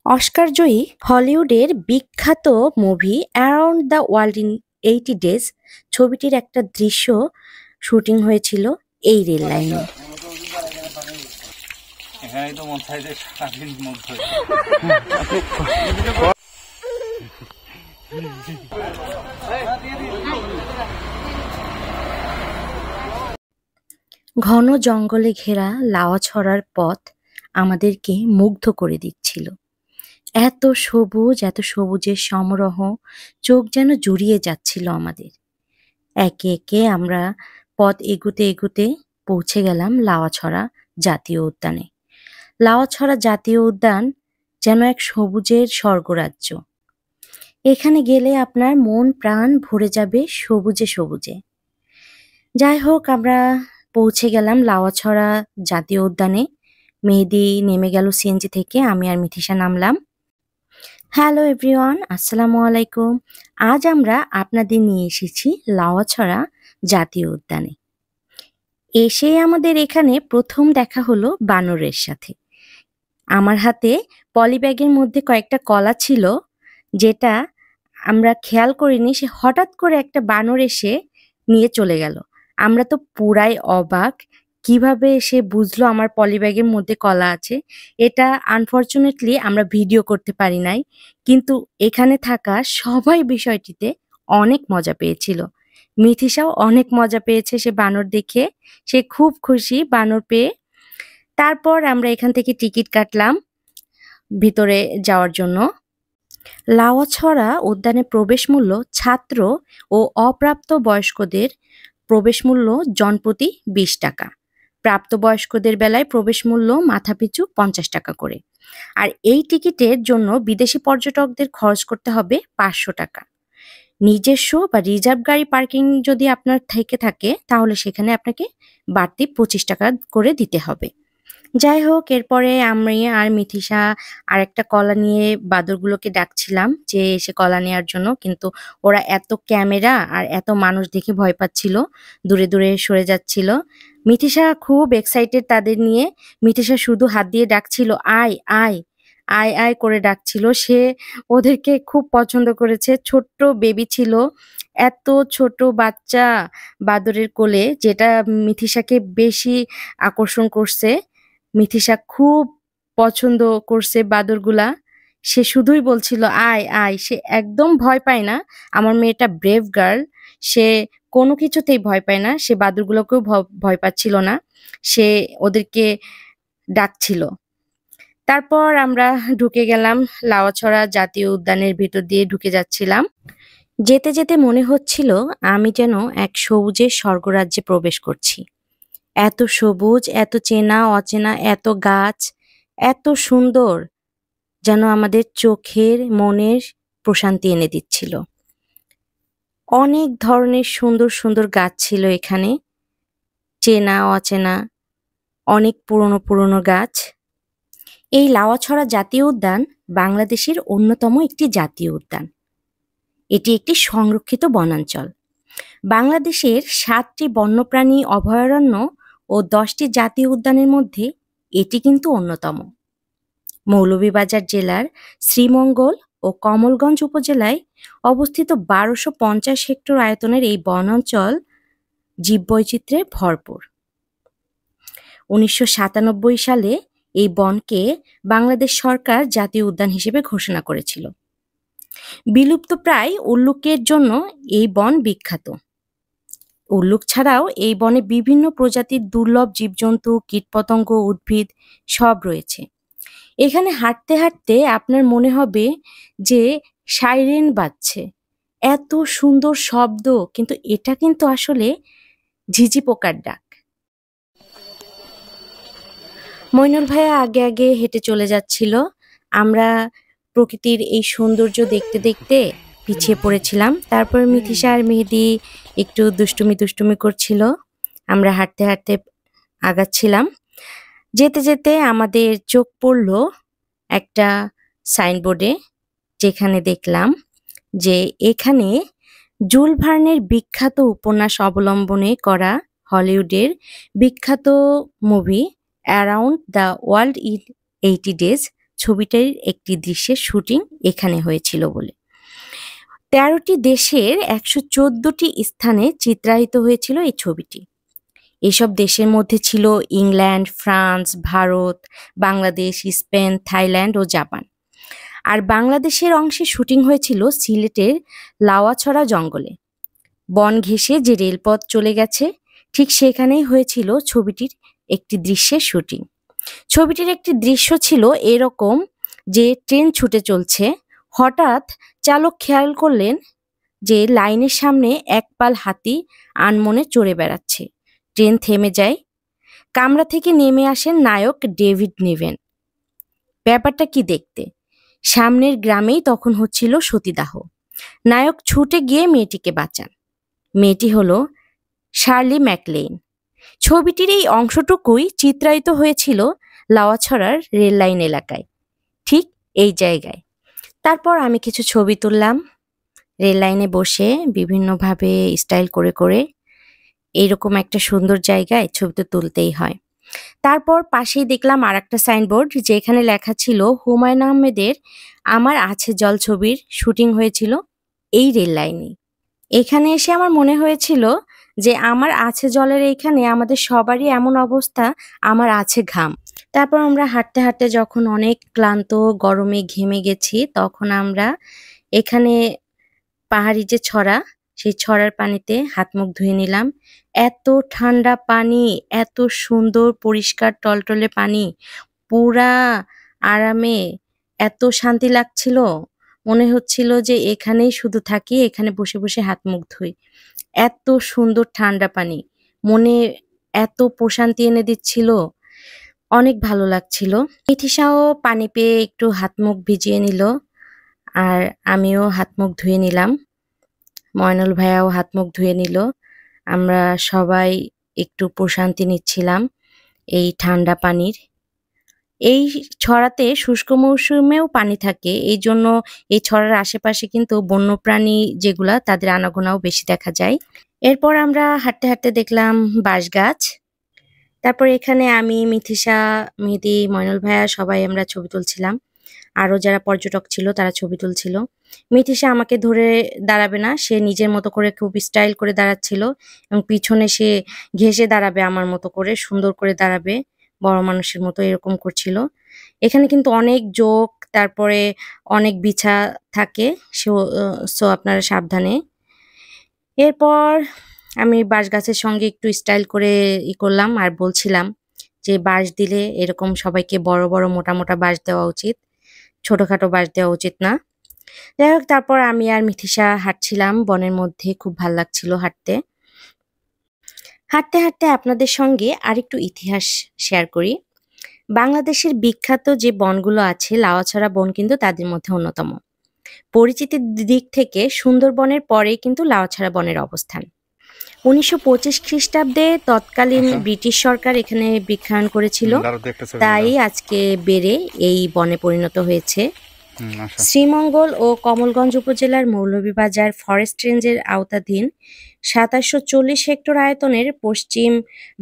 Oscar জয়ী হলিউডের বিখ্যাত movie around the world in 80 days ছবিটির একটা দৃশ্য শুটিং হয়েছিল এই রেল লাইনে। ঘন জঙ্গলে ঘেরা লাউয়াছড়ার পথ আমাদেরকে মুগ্ধ করে দিচ্ছিল। এত সবুজ, এত সবুজের সমারোহ, চোখ যেন জুড়িয়ে যাচ্ছিল আমাদের। একে একে আমরা পথ এগুতে এগুতে পৌঁছে গেলাম লাউয়াছড়া জাতীয় উদ্যানে। লাউয়াছড়া জাতীয় উদ্যান যেন এক সবুজের স্বর্গরাজ্য। এখানে গেলে আপনার মন প্রাণ ভরে যাবে সবুজে সবুজে। যাই হোক, আমরা পৌঁছে গেলাম লাউয়াছড়া জাতীয় উদ্যানে। মেহেদি নেমে গেল সিএনজি থেকে, আমি আর মিথিশা নামলাম। হ্যালো এভরিওয়ান, আসসালামু আলাইকুম। আজ আমরা আপনাদের নিয়ে এসেছি লাউয়াছড়া জাতীয় উদ্যানে। এসে আমাদের এখানে প্রথম দেখা হলো বানরের সাথে। আমার হাতে পলিব্যাগের মধ্যে কয়েকটা কলা ছিল, যেটা আমরা খেয়াল করিনি। সে হঠাৎ করে একটা বানর এসে নিয়ে চলে গেল। আমরা তো পুরাই অবাক, কিভাবে সে বুঝলো আমার পলিব্যাগের মধ্যে কলা আছে। এটা আনফরচুনেটলি আমরা ভিডিও করতে পারি নাই, কিন্তু এখানে থাকা সবাই বিষয়টিতে অনেক মজা পেয়েছিল। মিথিশাও অনেক মজা পেয়েছে সে বানর দেখে, সে খুব খুশি বানর পেয়ে। তারপর আমরা এখান থেকে টিকিট কাটলাম ভিতরে যাওয়ার জন্য। লাউয়াছড়া উদ্যানে প্রবেশ মূল্য ছাত্র ও অপ্রাপ্ত বয়স্কদের প্রবেশ মূল্য জনপ্রতি 20 টাকা। প্রাপ্তবয়স্কদের বেলায় প্রবেশ মূল্য মাথাপিছু 50 টাকা করে। আর এই টিকিটের জন্য বিদেশি পর্যটকদের খরচ করতে হবে 500 টাকা। নিজস্ব বা রিজার্ভ গাড়ি পার্কিং যদি আপনার থেকে থাকে, তাহলে সেখানে আপনাকে বাড়তি 25 টাকা করে দিতে হবে। যাই হোক, এরপরে আমি আর মিথিশা আর একটা কলা নিয়ে বাদরগুলোকে ডাকছিলাম যে এসে কলা নেওয়ার জন্য, কিন্তু ওরা এত ক্যামেরা আর এত মানুষ দেখে ভয় পাচ্ছিল, দূরে দূরে সরে যাচ্ছিল। মিথিশা খুব এক্সাইটেড তাদের নিয়ে। মিথিশা শুধু হাত দিয়ে ডাকছিল, আয় আয় আয় আয় করে ডাকছিল। সে ওদেরকে খুব পছন্দ করেছে। ছোট্ট বেবি ছিল, এত ছোট বাচ্চা বাদরের কোলে, যেটা মিথিশাকে বেশি আকর্ষণ করছে। মিথিশা খুব পছন্দ করছে বাদরগুলা। সে শুধুই বলছিল আয় আয়। সে একদম ভয় পায় না। আমার মেয়েটা ব্রেভ গার্ল, সে কোনো কিছুতেই ভয় পায় না। সে বাদরগুলোকেও ভয় পাচ্ছিল না, সে ওদেরকে ডাকছিল। তারপর আমরা ঢুকে গেলাম লাউয়াছড়া জাতীয় উদ্যানের ভিতর দিয়ে ঢুকে যাচ্ছিলাম। যেতে যেতে মনে হচ্ছিল আমি যেন এক সবুজের স্বর্গরাজ্যে প্রবেশ করছি। এত সবুজ, এত চেনা অচেনা, এত গাছ, এত সুন্দর, যেন আমাদের চোখের মনের প্রশান্তি এনে দিচ্ছিল। অনেক ধরনের সুন্দর সুন্দর গাছ ছিল এখানে, চেনা অচেনা, অনেক পুরনো পুরনো গাছ। এই লাউয়াছড়া জাতীয় উদ্যান বাংলাদেশের অন্যতম একটি জাতীয় উদ্যান। এটি একটি সংরক্ষিত বনাঞ্চল। বাংলাদেশের 7টি বন্যপ্রাণী অভয়ারণ্য ও 10টি জাতীয় উদ্যানের মধ্যে এটি কিন্তু অন্যতম। মৌলভীবাজার জেলার শ্রীমঙ্গল ও কমলগঞ্জ উপজেলায় অবস্থিত 1250 হেক্টর আয়তনের এই বনাঞ্চল জীববৈচিত্র্যে ভরপুর। 1997 সালে এই বনকে বাংলাদেশ সরকার জাতীয় উদ্যান হিসেবে ঘোষণা করেছিল। বিলুপ্তপ্রায় উল্লুকের জন্য এই বন বিখ্যাত। উল্লুক ছাড়াও এই বনে বিভিন্ন প্রজাতির দুর্লভ জীবজন্তু, কীটপতঙ্গ, উদ্ভিদ সব রয়েছে। এখানে হাঁটতে হাঁটতে আপনার মনে হবে যে সাইরেন বাজছে, এত সুন্দর শব্দ, কিন্তু এটা কিন্তু আসলে ঝিঝি পোকার ডাক। মইনুল ভাইয়া আগে আগে হেঁটে চলে যাচ্ছিল। আমরা প্রকৃতির এই সৌন্দর্য দেখতে দেখতে পিছিয়ে পড়েছিলাম। তারপর মিথিশা আর মেহেদি একটু দুষ্টুমি করছিল। আমরা হাঁটতে হাঁটতে আগাচ্ছিলাম। যেতে যেতে আমাদের চোখ পড়ল একটা সাইনবোর্ডে, যেখানে দেখলাম যে এখানে জুল ভার্নের বিখ্যাত উপন্যাস অবলম্বনে করা হলিউডের বিখ্যাত movie around the world in 80 days ছবিটির একটি দৃশ্যের শুটিং এখানে হয়েছিল বলে। ১৩টি দেশের ১১৪টি স্থানে চিত্রায়িত হয়েছিল এই ছবিটি। এসব দেশের মধ্যে ছিল England, France, Bharat, Bangladesh, Spain, Thailand ও জাপান। আর বাংলাদেশের অংশে শুটিং হয়েছিল সিলেটের লাওয়াছড়া জঙ্গলে। বন ঘেঁষে যে রেলপথ চলে গেছে ঠিক সেখানেই হয়েছিল ছবিটির একটি দৃশ্যের শুটিং। ছবিটির একটি দৃশ্য ছিল এরকম যে ট্রেন ছুটে চলছে, হঠাৎ চালক খেয়াল করলেন যে লাইনের সামনে এক পাল হাতি আনমনে চড়ে বেড়াচ্ছে। ট্রেন থেমে যায়। কামরা থেকে নেমে আসেন নায়ক ডেভিড নিভেন। ব্যাপারটা কি দেখতে, সামনের গ্রামেই তখন হচ্ছিল সতীদাহ। নায়ক ছুটে গিয়ে মেয়েটিকে বাঁচান। মেয়েটি হলো শার্লি ম্যাকলেইন। ছবিটির এই অংশটুকুই চিত্রায়িত হয়েছিল লাওয়াছড়ার রেল লাইন এলাকায়, ঠিক এই জায়গায়। তারপর আমি কিছু ছবি তুললাম রেল লাইনে বসে, বিভিন্নভাবে স্টাইল করে করে। এইরকম একটা সুন্দর জায়গায় ছবি তো তুলতেই হয়। তারপর পাশেই দেখলাম আর একটা সাইনবোর্ড, যেখানে লেখা ছিল হুমায়ুন আহমেদের আমার আছে জল ছবির শুটিং হয়েছিল এই রেল লাইনে। এখানে এসে আমার মনে হয়েছিল যে আমার আছে জলের এইখানে আমাদের সবারই এমন অবস্থা, আমার আছে ঘাম। তারপর আমরা হাঁটতে হাঁটতে যখন অনেক ক্লান্ত, গরমে ঘেমে গেছি, তখন আমরা এখানে পাহাড়ি যে ছড়া, সেই ছড়ার পানিতে হাত মুখ ধুয়ে নিলাম। এত ঠান্ডা পানি, এত সুন্দর পরিষ্কার টলটলে পানি, পুরা আরামে এত শান্তি লাগছিল। মনে হচ্ছিল যে এখানেই শুধু থাকি, এখানে বসে বসে হাত মুখ ধুই। এত সুন্দর ঠান্ডা পানি, মনে এত প্রশান্তি এনে দিচ্ছিল, অনেক ভালো লাগছিল। মিথিসাও পানি পেয়ে একটু হাত মুখ ভিজিয়ে নিল, আর আমিও হাত মুখ ধুয়ে নিলাম। ময়নুল ভাইয়াও হাত মুখ ধুয়ে নিল। আমরা সবাই একটু প্রশান্তি নিচ্ছিলাম এই ঠান্ডা পানির। এই ছড়াতে শুষ্ক মৌসুমেও পানি থাকে, এই জন্য এই ছড়ার আশেপাশে কিন্তু বন্যপ্রাণী যেগুলা, তাদের আনাগোনাও বেশি দেখা যায়। এরপর আমরা হাঁটতে হাঁটতে দেখলাম বাঁশ গাছ। তারপর এখানে আমি, মিথিসা, মেহেদি, ময়নুল ভাইয়া সবাই আমরা ছবি তুলছিলাম। আরও যারা পর্যটক ছিল তারা ছবি তুলছিল। মিথিসা আমাকে ধরে দাঁড়াবে না, সে নিজের মতো করে খুব স্টাইল করে দাঁড়াচ্ছিল, এবং পিছনে সে ঘেঁষে দাঁড়াবে আমার মতো করে, সুন্দর করে দাঁড়াবে, বড় মানুষের মতো এরকম করছিল। এখানে কিন্তু অনেক জোক, তারপরে অনেক বিছা থাকে, সো আপনারা সাবধানে। এরপর আমি বাঁশ গাছের সঙ্গে একটু স্টাইল করে করলাম, আর বলছিলাম যে বাঁশ দিলে এরকম সবাইকে বড় বড় মোটা মোটা বাঁশ দেওয়া উচিত, ছোটখাটো বাঁশ দেওয়া উচিত না। যাই হোক, তারপর আমি আর মিথিসা হাঁটছিলাম বনের মধ্যে, খুব ভাল লাগছিল হাঁটতে। হাঁটতে হাঁটতে আপনাদের সঙ্গে আরেকটু ইতিহাস শেয়ার করি। বাংলাদেশের বিখ্যাত যে বনগুলো আছে, লাওয়াছড়া বন কিন্তু তাদের মধ্যে অন্যতম। পরিচিতির দিক থেকে সুন্দরবনের পরেই কিন্তু লাওয়াছড়া বনের অবস্থান। ১৯২৫ খ্রিস্টাব্দে তৎকালীন ব্রিটিশ সরকার এখানে বৃক্ষায়ন করেছিল, তাই আজকে বেড়ে এই বনে পরিণত হয়েছে। শ্রীমঙ্গল ও কমলগঞ্জ উপজেলার মৌলভীবাজার ফরেস্ট রেঞ্জের আওতাধীন ২৭৪০ হেক্টর আয়তনের পশ্চিম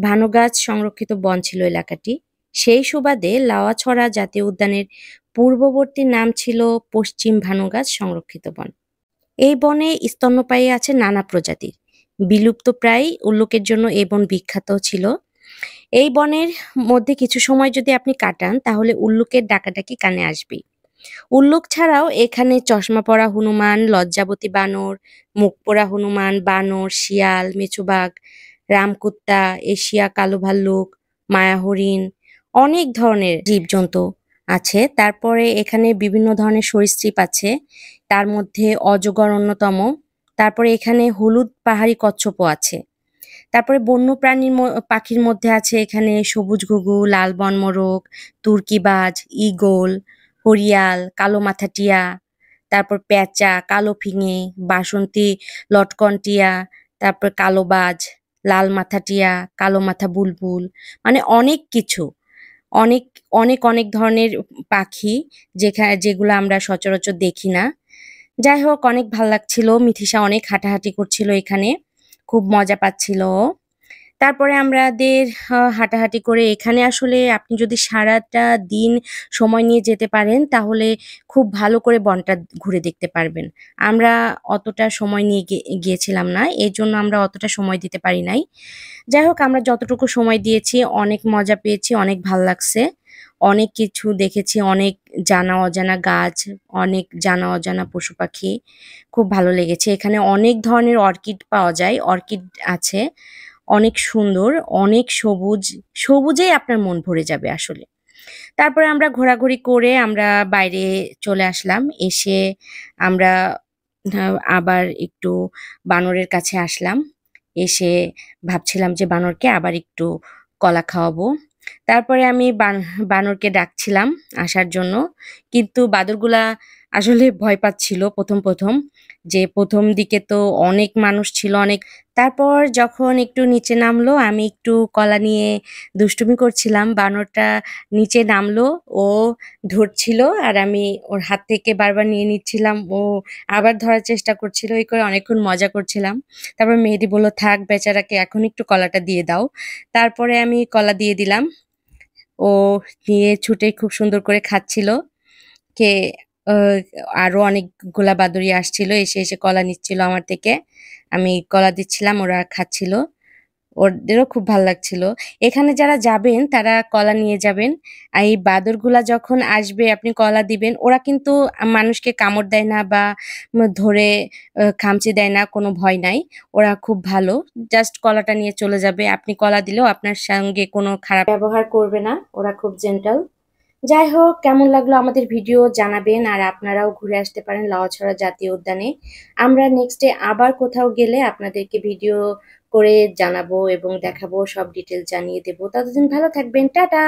ভানুগাছ সংরক্ষিত বন ছিল এলাকাটি। সেই সুবাদে লাওয়াছড়া জাতীয় উদ্যানের পূর্ববর্তী নাম ছিল পশ্চিম ভানুগাছ সংরক্ষিত বন। এই বনে স্তন্যপায়ী আছে নানা প্রজাতির। বিলুপ্তপ্রায় উল্লুকের জন্য এই বন বিখ্যাত ছিল। এই বনের মধ্যে কিছু সময় যদি আপনি কাটান, তাহলে উল্লুকের ডাকাডাকি কানে আসবেই। উল্লুক ছাড়াও এখানে চশমা পরা হনুমান, লজ্জাবতী বানর, মুখ পোড়া হনুমান, বানর, শিয়াল, মেছোবাঘ, রামকুত্তা, এশিয়া কালো ভাল্লুক, মায়া হরিণ, অনেক ধরনের জীবজন্তু আছে। তারপরে এখানে বিভিন্ন ধরনের সরীসৃপ আছে, তার মধ্যে অজগর অন্যতম। তারপরে এখানে হলুদ পাহাড়ি কচ্ছপও আছে। তারপরে বন্যপ্রাণীর পাখির মধ্যে আছে এখানে সবুজ ঘুঘু, লাল বনমোরগ, তুর্কিবাজ, ঈগল, হরিয়াল, কালো মাথা টিয়া, তারপর পেঁচা, কালো ফিঙে, বাসন্তী লটকন টিয়া, তারপর কালোবাজ, লাল মাথা টিয়া, কালো মাথা বুলবুল, মানে অনেক কিছু, অনেক অনেক অনেক ধরনের পাখি, যেগুলো আমরা সচরাচর দেখি না। যাই হোক, অনেক ভাল লাগছিল। মিথিসা অনেক হাঁটাহাঁটি করছিল এখানে, খুব মজা পাচ্ছিল। তারপরে আমাদের হাঁটাহাঁটি করে এখানে আসলে আপনি যদি সারাটা দিন সময় নিয়ে যেতে পারেন, তাহলে খুব ভালো করে বনটা ঘুরে দেখতে পারবেন। আমরা অতটা সময় নিয়ে গিয়েছিলাম না। এজন্য আমরা অতটা সময় দিতে পারি নাই। যাই হোক আমরা যতটুকু সময় দিয়েছি অনেক মজা পেয়েছি, অনেক ভাল লাগছে। অনেক কিছু দেখেছি, অনেক জানা অজানা গাছ, অনেক জানা অজানা পশু-পাখি। খুব ভালো লেগেছে। এখানে অনেক ধরনের অর্কিড পাওয়া যায়। অর্কিড আছে। অনেক সুন্দর, অনেক সবুজ। সবুজেই আপনার মন ভরে যাবে আসলে। তারপরে আমরা ঘোরাঘুরি করে আমরা বাইরে চলে আসলাম। এসে আমরা আ আবার একটু বানরের কাছে আসলাম। এসে ভাবছিলাম যে বানরকে আবার একটু কলা খাওয়াবো। তারপরে আমি বানরকে ডাকছিলাম আসার জন্য। কিন্তু বাদরগুলা আসলে ভয় পাচ্ছিল ১ম যে ১ম দিকে তো অনেক মানুষ ছিল, অনেক তারপর যখন একটু নিচে নামলো, আমি একটু কলা নিয়ে দুষ্টুমি করছিলাম। বানরটা নিচে নামলো, ও ধরছিল আর আমি ওর হাত থেকে বারবার নিয়ে নিচ্ছিলাম। ও আবার ধরার চেষ্টা করছিল। এই করে অনেকক্ষণ মজা করছিলাম। তারপর মেহেদী বলল, "থাক বেচারাকে এখন একটু কলাটা দিয়ে দাও।" তারপরে আমি কলা দিয়ে দিলাম। ও নিয়ে ছুটে খুব সুন্দর করে খাচ্ছিল। খেয়ে আ আরো অনেকগুলা বাদুড়ি আসছিল। এসে কলা নিচ্ছিল আমার থেকে। আমি কলা দিচ্ছিলাম, ওরা খাচ্ছিল। ওদেরও খুব ভাল লাগছিল। এখানে যারা যাবেন তারা কলা নিয়ে যাবেন। আর এই বাদরগুলা যখন আসবে আপনি কলা দিবেন, ওরা কিন্তু মানুষকে কামড় দেয় না বা ধরে খামচি দেয় না, কোনো ভয় নাই। ওরা খুব ভালো। জাস্ট কলাটা নিয়ে চলে যাবে। আপনি কলা দিলেও আপনার সঙ্গে কোনো খারাপ ব্যবহার করবে না। ওরা খুব জেন্টাল। যাই হোক, কেমন লাগলো আমাদের ভিডিও জানাবেন। আর আপনারাও ঘুরে আসতে পারেন লাউয়াছড়া জাতীয় উদ্যানে। আমরা নেক্সট ডে আবার কোথাও গেলে আপনাদেরকে ভিডিও করে জানাবো এবং দেখাবো, সব ডিটেইলস জানিয়ে দেব। ততদিন ভালো থাকবেন। টাটা!